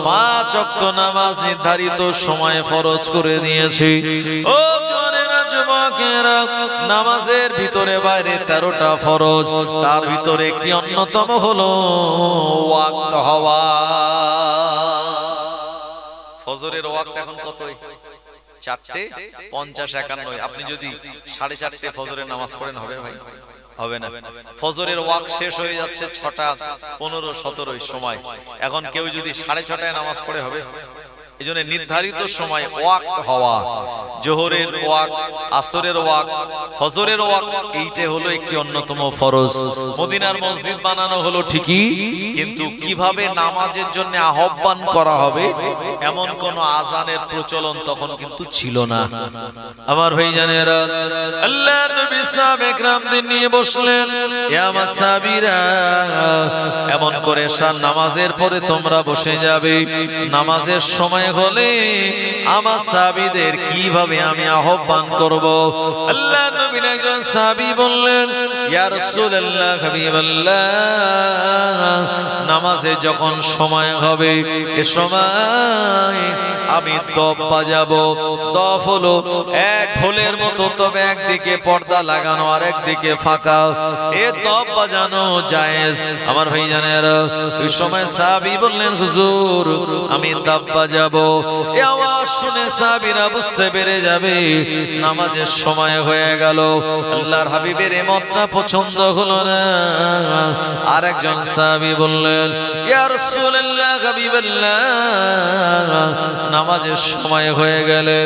5 ওয়াক্ত নামাজ নির্ধারিত সময়ে ফরজ করে দিয়েছি। ও জওয়ানেরা, যুবকেরা, নামাজের ভিতরে বাইরে 13টা ফরজ, তার ভিতরে একটি অন্যতম হলো ওয়াক্ত হওয়া। ফজরের ওয়াক্ত এখন কত? 4:50-51। আপনি যদি 4:30 ফজরের নামাজ পড়েন হবে ভাই? হবে না। ফজরের ওয়াক্ত শেষ হয়ে যাচ্ছে 6:15-17 সময়। এখন কেউ যদি 6:30 নামাজ পড়ে হবে? এজন্য নির্ধারিত সময় ওয়াক্ত হওয়া, জোহরের ওয়াক্ত, আসরের ওয়াক্ত, ফজরের ওয়াক্ত, এইটা হলো একটি অন্যতম ফরজ। মদিনার মসজিদ বানানো হলো ঠিকই, কিন্তু কিভাবে নামাজের জন্য আহ্বান করা হবে এমন কোন আজানের প্রচলন তখন কিন্তু ছিল না। আমার ভাইজানেরা, আল্লাহর নবী সাহাবায়ে কেরামদের নিয়ে বসলেন, ইয়া মাসাবিরা, এমন করে শান নামাজের পরে তোমরা বসে যাবে। নামাজের সময় হলে আমার সাহাবীদের কিভাবে আমি আহ্বান করব? আল্লাহ নবীর একজন সাহাবী বললেন, ইয়া রাসূলুল্লাহ, হাবিবাল্লাহ, নামাজে যখন সময় হবে এ সময় আমি দফ বাজাবো। দফ হলো এক ঢোলের মতো, তবে একদিকে পর্দা লাগানো আর একদিকে ফাঁকা। এ দফ বাজানো জায়েজ। আমার ভাইজানেরা, ওই সময় সাহাবী বললেন, হুজুর আমি দফ বাজাবো। এই আওয়াজ শুনে সাহাবীরা বুঝতে পেরে যাবে নামাজের সময় হয়ে গেল। আল্লাহর হাবিবের এই মতটা পছন্দ হলো না। আরেকজন সাহাবী বললেন, ইয়া রাসূলুল্লাহ, হাবিবাল্লাহ, নামাজের সময় হয়ে গেলে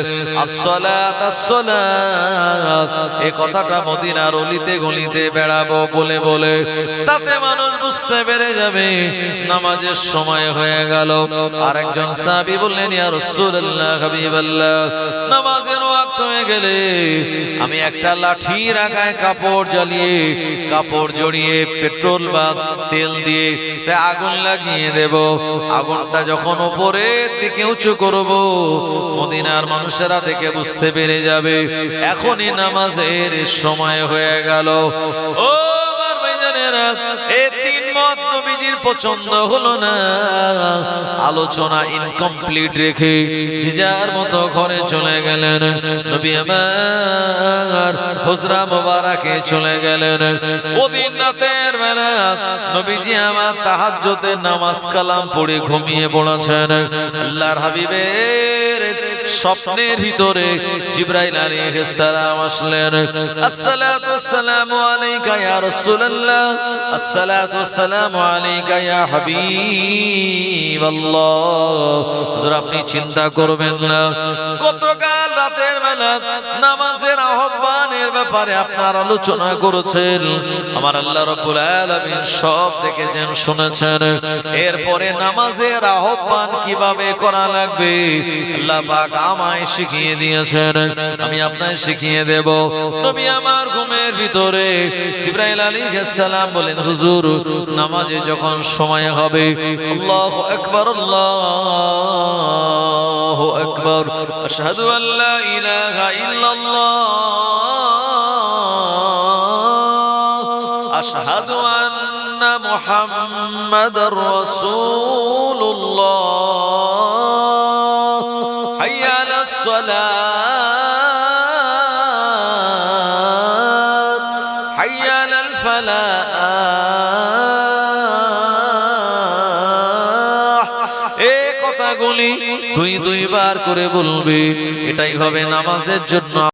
আসসালাত আসসালাত এই কথাটা মদিনার অলিতে গলিতে বেড়াবো বলে বলে, তাতে মানুষ বুঝতে পেরে যাবে নামাজের সময় হয়ে গেল। আরেকজন সাহাবী বললেন, ইয়া রাসূলুল্লাহ, হাবিবাল্লাহ, নামাজের ওয়াক্ত হয়ে গেলে আমি একটা লাঠির আগায় কাপড় জ্বালিয়ে, কাপড় জড়িয়ে পেট্রোল বা তেল দিয়ে আগুন লাগিয়ে দেব। আগুনটা যখন উপরের দিকে উঁচু করব, মদিনার মানুষেরা দেখে বুঝতে পেরে যাবে এখনই নামাজের সময় হয়ে গেল। ও আমার ভাইজানেরা, এই তিন মত নবীজির পছন্দ হলো না। আলোচনা ইনকমপ্লিট রেখে যে যার মতো ঘরে চলে গেলেন। নবী আমার হুজরা মুবারাকে চলে গেলেন। ওদিন রাতের বেলা নবীজি আমার তাহাজ্জুদের নামাজ কালাম পড়ে ঘুমিয়ে পড়েছেন। আল্লাহর হাবিবের স্বপ্নের ভিতরে জিবরাইল আলাইহিস সালাম আসলেন। আসসালাতু ওয়াসসালামু আলাইকা ইয়া রাসূলুল্লাহ, আসসালাতু ওয়াসসালামু আলাইকা ইয়া হাবিবাল্লাহ। হুজুর আপনি চিন্তা করবেন না, গতকাল রাতের বেলা নামাজের আহ্বানের ব্যাপারে আপনার আলোচনা করেছেন। আমার আল্লাহ রাব্বুল আলামিন সব দেখেছেন, শুনেছেন। এরপরে নামাজের আহ্বান কিভাবে করা লাগবে আল্লাহ পাক আমায় শিখিয়ে দিয়েছেন, আমি আপনাকে শিখিয়ে দেব। নবী আমার ঘুমের ভিতরে জিবরাইল আলাইহিস সালাম বলেন, হুজুর নামাজে যখন সময় হবে, আল্লাহু আকবার, আল্লাহু আকবার, আশহাদু আল্লা ইলাহা ইল্লাল্লাহ, আশহাদু আন্না মুহাম্মাদার রাসূলুল্লাহ, হাইয়া আলাস সালাত, হাইয়া আলাল ফালাহ। এই কথাগুলি দুইবার করে বলবে, এটাই হবে নামাজের জন্য